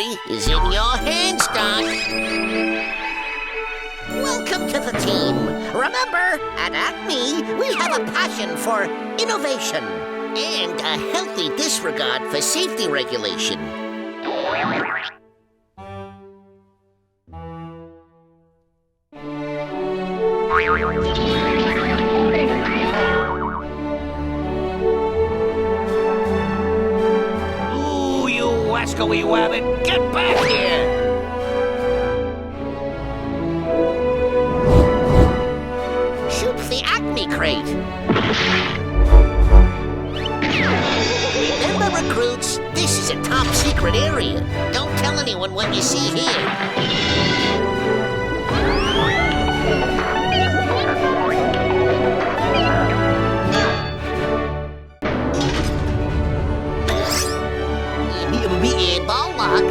victory is in your hands, Doc. Welcome to the team. Remember, at Acme, we have a passion for innovation and a healthy disregard for safety regulation. Ooh, you wascally wabbit, get back here! Shoot the Acme crate! Remember, recruits, this is a top secret area. Don't tell anyone what you see here. Ball locked.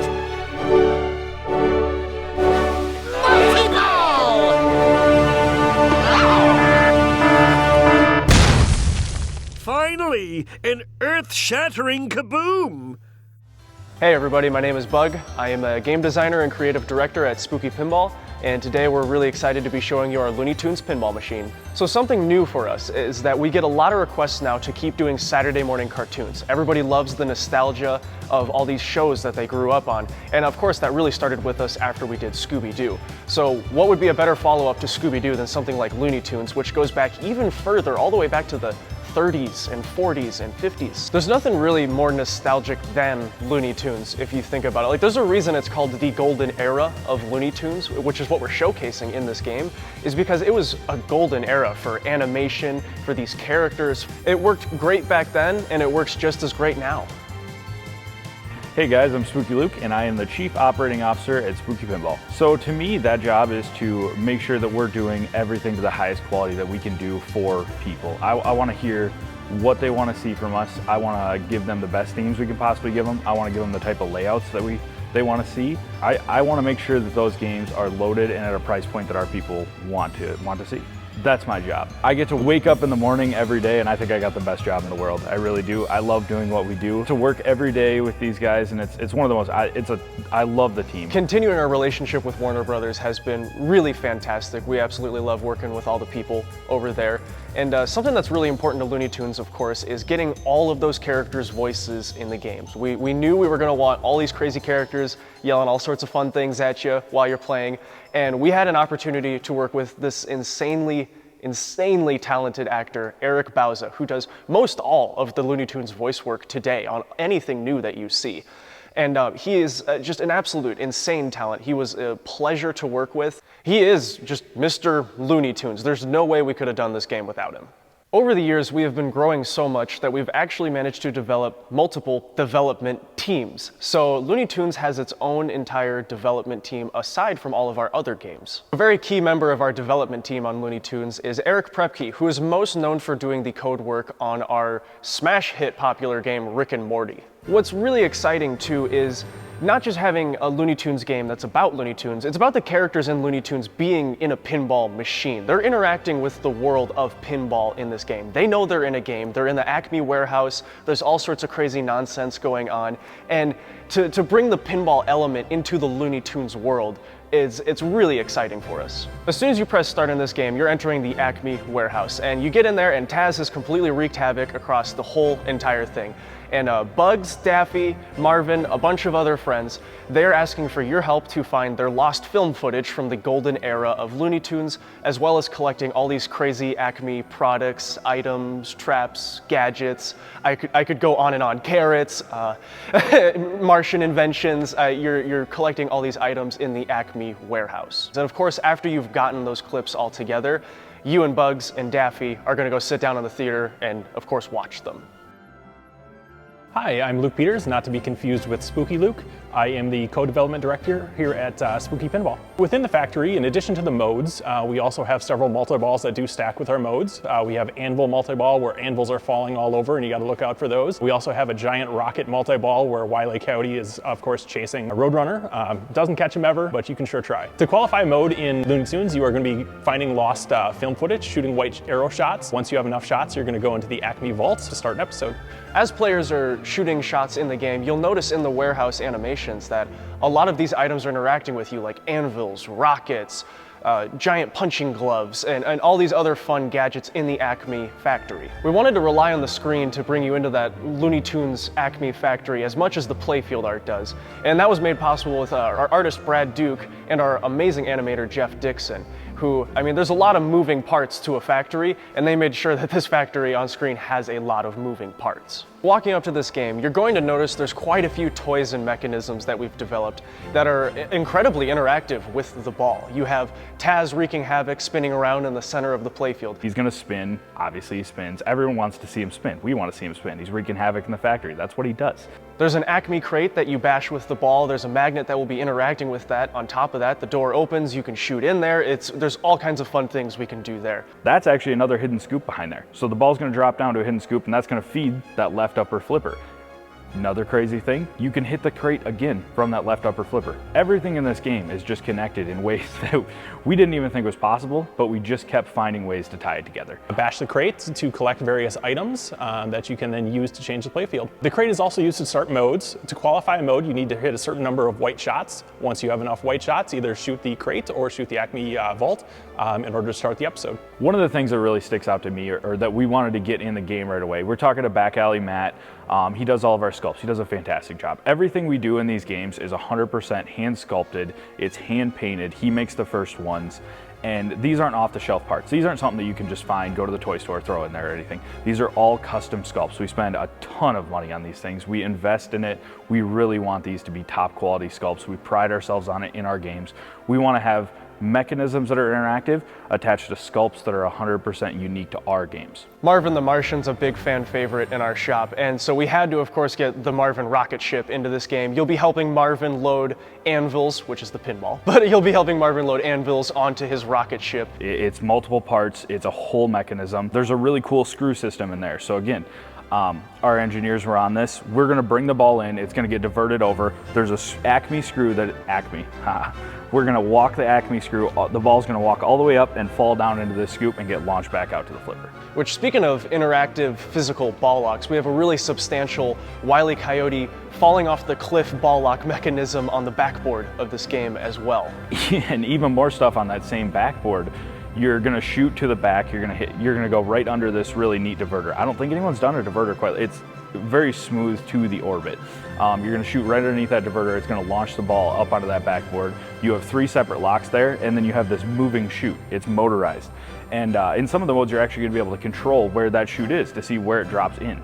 Lucky ball! Finally, an earth-shattering kaboom! Hey everybody, my name is Bug. I am a game designer and creative director at Spooky Pinball, and today we're really excited to be showing you our Looney Tunes pinball machine. So something new for us is that we get a lot of requests now to keep doing Saturday morning cartoons. Everybody loves the nostalgia of all these shows that they grew up on, and of course that really started with us after we did Scooby-Doo. So what would be a better follow-up to Scooby-Doo than something like Looney Tunes, which goes back even further, all the way back to the 30s and 40s and 50s. There's nothing really more nostalgic than Looney Tunes if you think about it. Like, there's a reason it's called the golden era of Looney Tunes, which is what we're showcasing in this game, is because it was a golden era for animation, for these characters. It worked great back then, and it works just as great now. Hey guys, I'm Spooky Luke, and I am the Chief Operating Officer at Spooky Pinball. So to me, that job is to make sure that we're doing everything to the highest quality that we can do for people. I want to hear what they want to see from us. I want to give them the best themes we can possibly give them. I want to give them the type of layouts that they want to see. I want to make sure that those games are loaded and at a price point that our people want to see. That's my job. I get to wake up in the morning every day, and I think I got the best job in the world. I really do. I love doing what we do. To work every day with these guys, and it's one of the most, I love the team. Continuing our relationship with Warner Bros has been really fantastic. We absolutely love working with all the people over there. And something that's really important to Looney Tunes, of course, is getting all of those characters' voices in the games. We knew we were gonna want all these crazy characters yelling all sorts of fun things at you while you're playing, and we had an opportunity to work with this insanely talented actor, Eric Bauza, who does most all of the Looney Tunes voice work today on anything new that you see. And he is just an absolute insane talent. He was a pleasure to work with. He is just Mr. Looney Tunes. There's no way we could have done this game without him. Over the years, we have been growing so much that we've actually managed to develop multiple development teams. So Looney Tunes has its own entire development team aside from all of our other games. A very key member of our development team on Looney Tunes is Eric Prepke, who is most known for doing the code work on our smash hit popular game Rick and Morty. What's really exciting too is not just having a Looney Tunes game that's about Looney Tunes, it's about the characters in Looney Tunes being in a pinball machine. They're interacting with the world of pinball in this game. They know they're in a game, they're in the Acme warehouse, there's all sorts of crazy nonsense going on, and to bring the pinball element into the Looney Tunes world, it's really exciting for us. As soon as you press start in this game, you're entering the Acme warehouse, and you get in there and Taz has completely wreaked havoc across the whole entire thing. And Bugs, Daffy, Marvin, a bunch of other friends, they're asking for your help to find their lost film footage from the golden era of Looney Tunes, as well as collecting all these crazy Acme products, items, traps, gadgets. I could go on and on. Carrots, Martian inventions. You're collecting all these items in the Acme warehouse. And of course, after you've gotten those clips all together, you and Bugs and Daffy are gonna go sit down in the theater and, of course, watch them. Hi, I'm Luke Peters, not to be confused with Spooky Luke. I am the co-development director here at Spooky Pinball. Within the factory, in addition to the modes, we also have several multi-balls that do stack with our modes. We have anvil multi-ball where anvils are falling all over and you gotta look out for those. We also have a giant rocket multi-ball where Wile E. Coyote is, of course, chasing a Roadrunner. Doesn't catch him ever, but you can sure try. To qualify a mode in Looney Tunes, you are gonna be finding lost film footage, shooting white arrow shots. Once you have enough shots, you're gonna go into the Acme vaults to start an episode. As players are shooting shots in the game, you'll notice in the warehouse animations that a lot of these items are interacting with you, like anvils, rockets, giant punching gloves, and all these other fun gadgets in the Acme factory. We wanted to rely on the screen to bring you into that Looney Tunes Acme factory as much as the playfield art does. And that was made possible with our artist Brad Duke and our amazing animator Jeff Dixon, who, I mean, there's a lot of moving parts to a factory, and they made sure that this factory on screen has a lot of moving parts. Walking up to this game, you're going to notice there's quite a few toys and mechanisms that we've developed that are incredibly interactive with the ball. You have Taz wreaking havoc, spinning around in the center of the playfield. He's gonna spin, obviously he spins. Everyone wants to see him spin. We want to see him spin. He's wreaking havoc in the factory. That's what he does. There's an Acme crate that you bash with the ball. There's a magnet that will be interacting with that. On top of that, the door opens, you can shoot in there. There's all kinds of fun things we can do there. That's actually another hidden scoop behind there. So the ball's gonna drop down to a hidden scoop, and that's gonna feed that left upper flipper. Another crazy thing, you can hit the crate again from that left upper flipper. Everything in this game is just connected in ways that we didn't even think was possible, but we just kept finding ways to tie it together. Bash the crate to collect various items that you can then use to change the playfield. The crate is also used to start modes. To qualify a mode, you need to hit a certain number of white shots. Once you have enough white shots, either shoot the crate or shoot the Acme vault in order to start the episode. One of the things that really sticks out to me, or that we wanted to get in the game right away, we're talking to Back Alley Matt. He does all of our sculpts. He does a fantastic job. Everything we do in these games is 100% hand sculpted. It's hand painted. He makes the first ones. And these aren't off the shelf parts. These aren't something that you can just find, go to the toy store, throw in there or anything. These are all custom sculpts. We spend a ton of money on these things. We invest in it. We really want these to be top quality sculpts. We pride ourselves on it in our games. We want to have mechanisms that are interactive attached to sculpts that are 100% unique to our games. Marvin the Martian's a big fan favorite in our shop, and so we had to, of course, get the Marvin rocket ship into this game. You'll be helping Marvin load anvils, which is the pinball, but you'll be helping Marvin load anvils onto his rocket ship. It's multiple parts. It's a whole mechanism. There's a really cool screw system in there. So again, our engineers were on this. We're gonna bring the ball in, it's gonna get diverted over. There's a Acme screw that, we're gonna walk the Acme screw, the ball's gonna walk all the way up and fall down into the scoop and get launched back out to the flipper. Which, speaking of interactive physical ball locks, we have a really substantial Wile E. Coyote falling off the cliff ball lock mechanism on the backboard of this game as well. And even more stuff on that same backboard. You're gonna shoot to the back, you're gonna go right under this really neat diverter. I don't think anyone's done a diverter quite, it's very smooth to the orbit. You're gonna shoot right underneath that diverter, it's gonna launch the ball up onto that backboard. You have 3 separate locks there, and then you have this moving chute. It's motorized. And in some of the modes, you're actually gonna be able to control where that chute is to see where it drops in.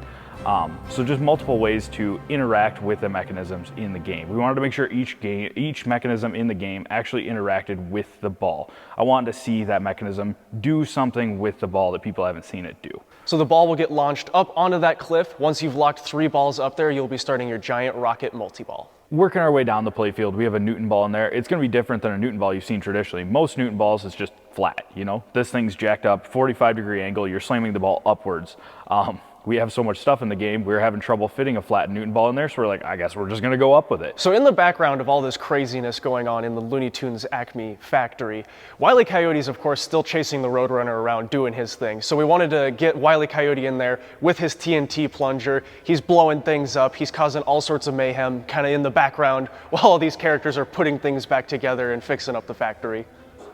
So just multiple ways to interact with the mechanisms in the game. We wanted to make sure each mechanism in the game actually interacted with the ball. I wanted to see that mechanism do something with the ball that people haven't seen it do. So the ball will get launched up onto that cliff. Once you've locked 3 balls up there, you'll be starting your giant rocket multi-ball. Working our way down the playfield, we have a Newton ball in there. It's gonna be different than a Newton ball you've seen traditionally. Most Newton balls is just flat, you know? This thing's jacked up, 45-degree angle, you're slamming the ball upwards. We have so much stuff in the game, we were having trouble fitting a flat Newton ball in there, so we're like, I guess we're just gonna go up with it. So in the background of all this craziness going on in the Looney Tunes Acme factory, Wile E. Coyote's, of course, still chasing the Roadrunner around doing his thing. So we wanted to get Wile E. Coyote in there with his TNT plunger. He's blowing things up, he's causing all sorts of mayhem kind of in the background while all these characters are putting things back together and fixing up the factory.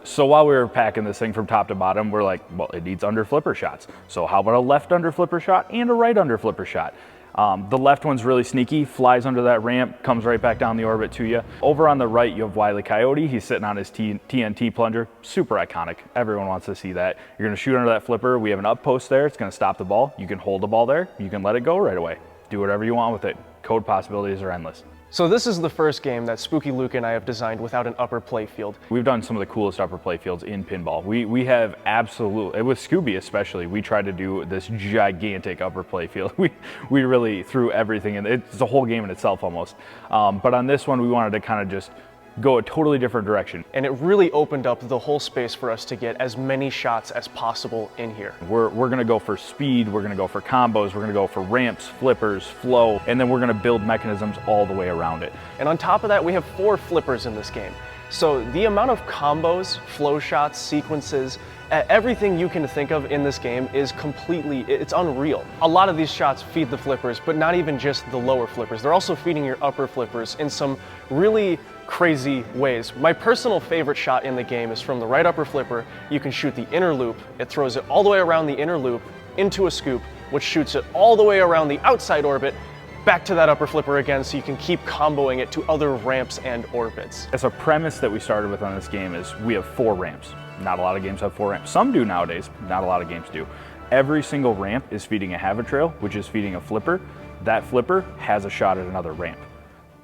So while we were packing this thing from top to bottom, we're like, well, it needs under flipper shots. So how about a left under flipper shot and a right under flipper shot? The left one's really sneaky, flies under that ramp, comes right back down the orbit to you. Over on the right, you have Wile E. Coyote. He's sitting on his TNT plunger, super iconic. Everyone wants to see that. You're gonna shoot under that flipper. We have an up post there. It's gonna stop the ball. You can hold the ball there. You can let it go right away. Do whatever you want with it. Code possibilities are endless. So this is the first game that Spooky Luke and I have designed without an upper playfield. We've done some of the coolest upper playfields in pinball. We have absolutely, with Scooby especially, we tried to do this gigantic upper playfield. We really threw everything in. It's a whole game in itself almost. But on this one, we wanted to kind of just go a totally different direction. And it really opened up the whole space for us to get as many shots as possible in here. We're gonna go for speed, we're gonna go for combos, we're gonna go for ramps, flippers, flow, and then we're gonna build mechanisms all the way around it. And on top of that, we have 4 flippers in this game. So the amount of combos, flow shots, sequences, Everything you can think of in this game is it's unreal. A lot of these shots feed the flippers, but not even just the lower flippers. They're also feeding your upper flippers in some really crazy ways. My personal favorite shot in the game is from the right upper flipper. You can shoot the inner loop. It throws it all the way around the inner loop into a scoop, which shoots it all the way around the outside orbit, back to that upper flipper again, so you can keep comboing it to other ramps and orbits. As a premise that we started with on this game is we have 4 ramps. Not a lot of games have 4 ramps. Some do nowadays, not a lot of games do. Every single ramp is feeding a Havitrail, which is feeding a flipper. That flipper has a shot at another ramp.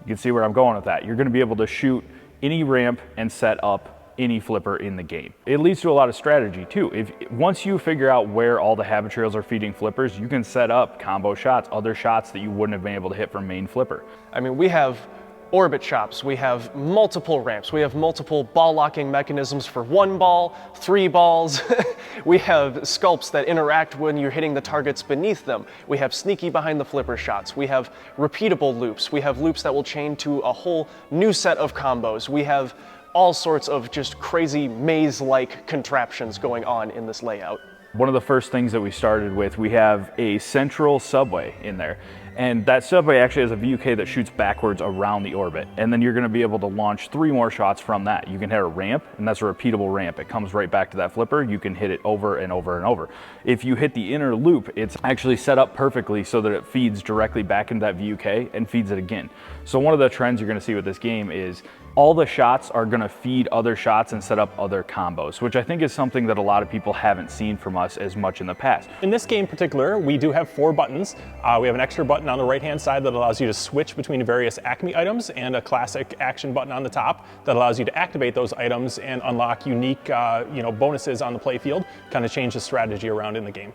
You can see where I'm going with that. You're gonna be able to shoot any ramp and set up any flipper in the game. It leads to a lot of strategy too. Once you figure out where all the Havitrails are feeding flippers, you can set up combo shots, other shots that you wouldn't have been able to hit from main flipper. I mean, we have orbit chops, we have multiple ramps, we have multiple ball locking mechanisms for 1 ball, 3 balls. We have sculpts that interact when you're hitting the targets beneath them. We have sneaky behind the flipper shots. We have repeatable loops. We have loops that will chain to a whole new set of combos. We have all sorts of just crazy maze-like contraptions going on in this layout. One of the first things that we started with, we have a central subway in there. And that subway actually has a VUK that shoots backwards around the orbit. And then you're gonna be able to launch 3 more shots from that. You can hit a ramp, and that's a repeatable ramp. It comes right back to that flipper. You can hit it over and over and over. If you hit the inner loop, it's actually set up perfectly so that it feeds directly back into that VUK and feeds it again. So one of the trends you're gonna see with this game is all the shots are gonna feed other shots and set up other combos, which I think is something that a lot of people haven't seen from us as much in the past. In this game in particular, we do have 4 buttons. We have an extra button on the right-hand side that allows you to switch between various Acme items, and a classic action button on the top that allows you to activate those items and unlock unique bonuses on the playfield, kind of change the strategy around in the game.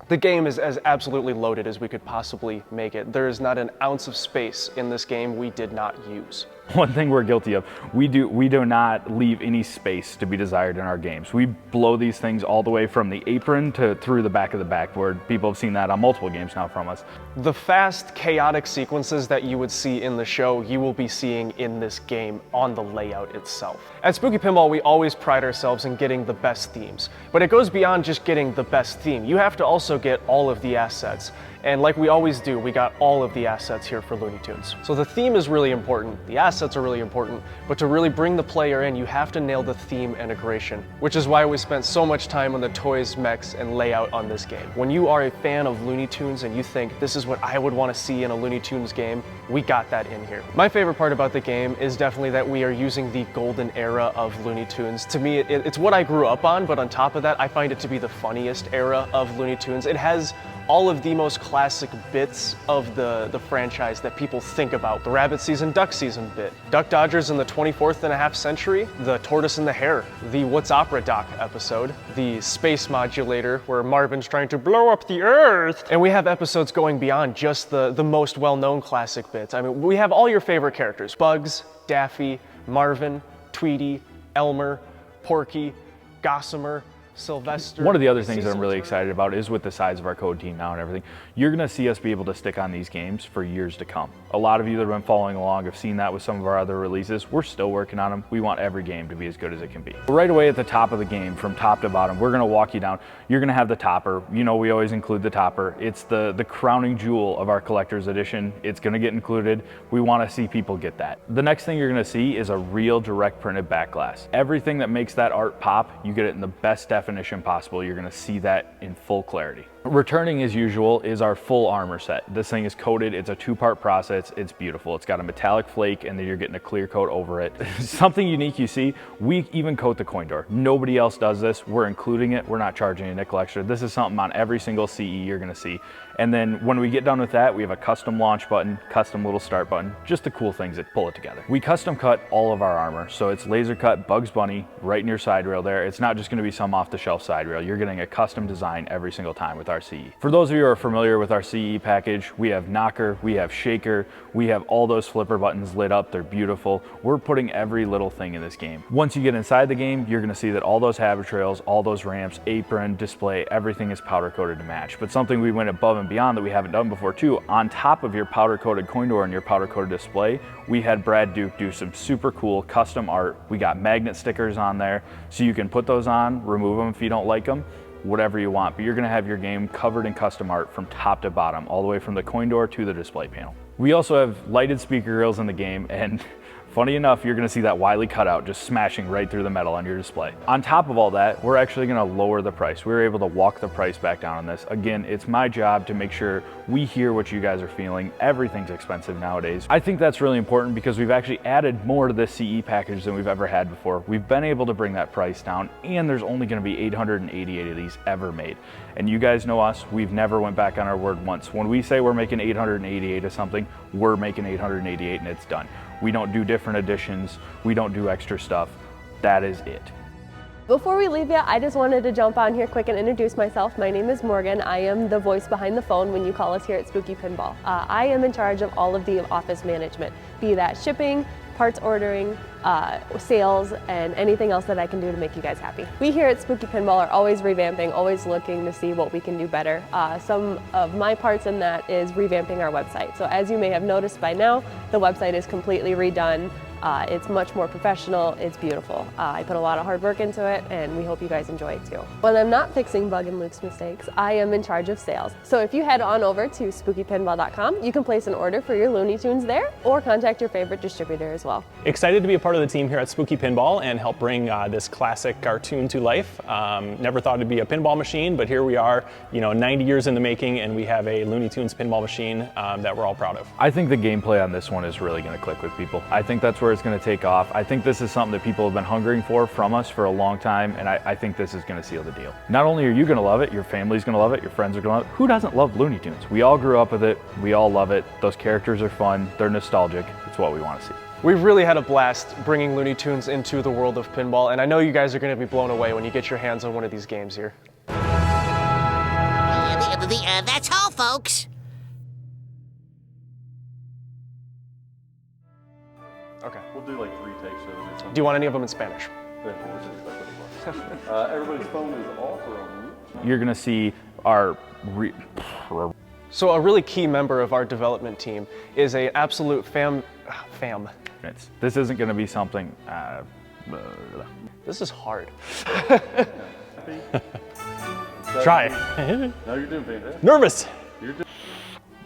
The game is as absolutely loaded as we could possibly make it. There is not an ounce of space in this game we did not use. One thing we're guilty of, we do not leave any space to be desired in our games. We blow these things all the way from the apron to through the back of the backboard. People have seen that on multiple games now from us. The fast, chaotic sequences that you would see in the show, you will be seeing in this game on the layout itself. At Spooky Pinball, we always pride ourselves in getting the best themes, but it goes beyond just getting the best theme. You have to also get all of the assets. And like we always do, we got all of the assets here for Looney Tunes. So the theme is really important, the assets are really important, but to really bring the player in, you have to nail the theme integration, which is why we spent so much time on the toys, mechs, and layout on this game. When you are a fan of Looney Tunes and you think, this is what I would want to see in a Looney Tunes game, we got that in here. My favorite part about the game is definitely that we are using the golden era of Looney Tunes. To me, it's what I grew up on, but on top of that, I find it to be the funniest era of Looney Tunes. It has all of the most classic bits of the franchise that people think about. The Rabbit Season, Duck Season bit, Duck Dodgers in the 24th and a half century, the Tortoise and the Hare, the What's Opera Doc episode, the Space Modulator where Marvin's trying to blow up the Earth. And we have episodes going beyond just the most well-known classic bits. I mean, we have all your favorite characters: Bugs, Daffy, Marvin, Tweety, Elmer, Porky, Gossamer, Sylvester. One of the other things that I'm really excited about is with the size of our code team now and everything, you're gonna see us be able to stick on these games for years to come. A lot of you that have been following along have seen that with some of our other releases. We're still working on them. We want every game to be as good as it can be. Right away at the top of the game, from top to bottom, we're gonna walk you down. You're gonna have the topper. You know, we always include the topper. It's the crowning jewel of our collector's edition. It's gonna get included. We wanna see people get that. The next thing you're gonna see is a real direct printed back glass. Everything that makes that art pop, you get it in the best definition possible. You're gonna see that in full clarity. Returning as usual is our full armor set. This thing is coated, it's a 2-part process, it's beautiful. It's got a metallic flake and then you're getting a clear coat over it. Something unique you see, we even coat the coin door. Nobody else does this, we're including it, we're not charging a nickel extra. This is something on every single CE you're gonna see. And then when we get done with that, we have a custom launch button, custom little start button, just the cool things that pull it together. We custom cut all of our armor, so it's laser cut Bugs Bunny right in your side rail there. It's not just gonna be some off the shelf side rail, you're getting a custom design every single time with our CE. For those of you who are familiar with our CE package, we have knocker, we have shaker, we have all those flipper buttons lit up, they're beautiful. We're putting every little thing in this game. Once you get inside the game, you're gonna see that all those habit trails, all those ramps, apron, display, everything is powder coated to match. But something we went above and beyond that we haven't done before too, on top of your powder coated coin door and your powder coated display, we had Brad Duke do some super cool custom art. We got magnet stickers on there, so you can put those on, remove them if you don't like them, whatever you want, but you're gonna have your game covered in custom art from top to bottom, all the way from the coin door to the display panel. We also have lighted speaker grills in the game, and funny enough, you're gonna see that Wily cutout just smashing right through the metal on your display. On top of all that, we're actually gonna lower the price. We were able to walk the price back down on this. Again, it's my job to make sure we hear what you guys are feeling. Everything's expensive nowadays. I think that's really important because we've actually added more to this CE package than we've ever had before. We've been able to bring that price down, and there's only gonna be 888 of these ever made. And you guys know us, we've never went back on our word once. When we say we're making 888 of something, we're making 888 and it's done. We don't do different editions. We don't do extra stuff. That is it. Before we leave you, I just wanted to jump on here quick and introduce myself. My name is Morgan. I am the voice behind the phone when you call us here at Spooky Pinball. I am in charge of all of the office management, be that shipping, parts ordering, sales, and anything else that I can do to make you guys happy. We here at Spooky Pinball are always revamping, always looking to see what we can do better. Some of my parts in that is revamping our website. So as you may have noticed by now, the website is completely redone. It's much more professional, it's beautiful. I put a lot of hard work into it, and we hope you guys enjoy it too. When I'm not fixing Bug and Luke's mistakes, I am in charge of sales. So if you head on over to spookypinball.com, you can place an order for your Looney Tunes there, or contact your favorite distributor as well. Excited to be a part of the team here at Spooky Pinball and help bring this classic cartoon to life. Never thought it'd be a pinball machine, but here we are, 90 years in the making, and we have a Looney Tunes pinball machine that we're all proud of. I think the gameplay on this one is really gonna click with people. I think that's where it's gonna take off. I think this is something that people have been hungering for from us for a long time, and I think this is gonna seal the deal. Not only are you gonna love it, your family's gonna love it, your friends are gonna love it. Who doesn't love Looney Tunes? We all grew up with it, we all love it. Those characters are fun, they're nostalgic. It's what we wanna see. We've really had a blast bringing Looney Tunes into the world of pinball, and I know you guys are gonna be blown away when you get your hands on one of these games here. That's all, folks. Okay. We'll do like 3 takes of it. Do you want any of them in Spanish? Everybody's phone is off or on mute. You're gonna see our So a really key member of our development team is an absolute fam. This isn't gonna be something, This is hard. Try. No, you're doing fantastic. Nervous.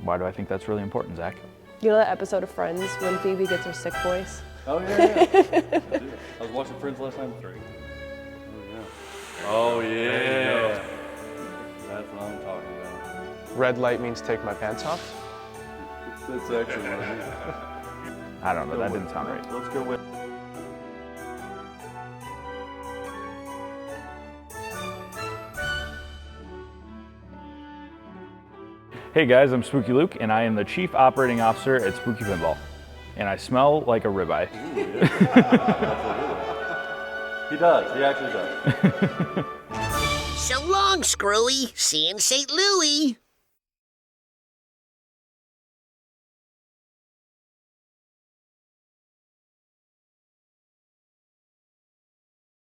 Why do I think that's really important, Zach? You know that episode of Friends when Phoebe gets her sick voice? Oh, yeah. I do. I was watching Friends last night with Drake. Oh, yeah. That's what I'm talking about. Red light means take my pants off. That's actually what it is. I don't know, that didn't sound right. Let's go with. Hey guys, I'm Spooky Luke, and I am the Chief Operating Officer at Spooky Pinball. And I smell like a ribeye. He does. He actually does. So long, Screwy. See you in St. Louis.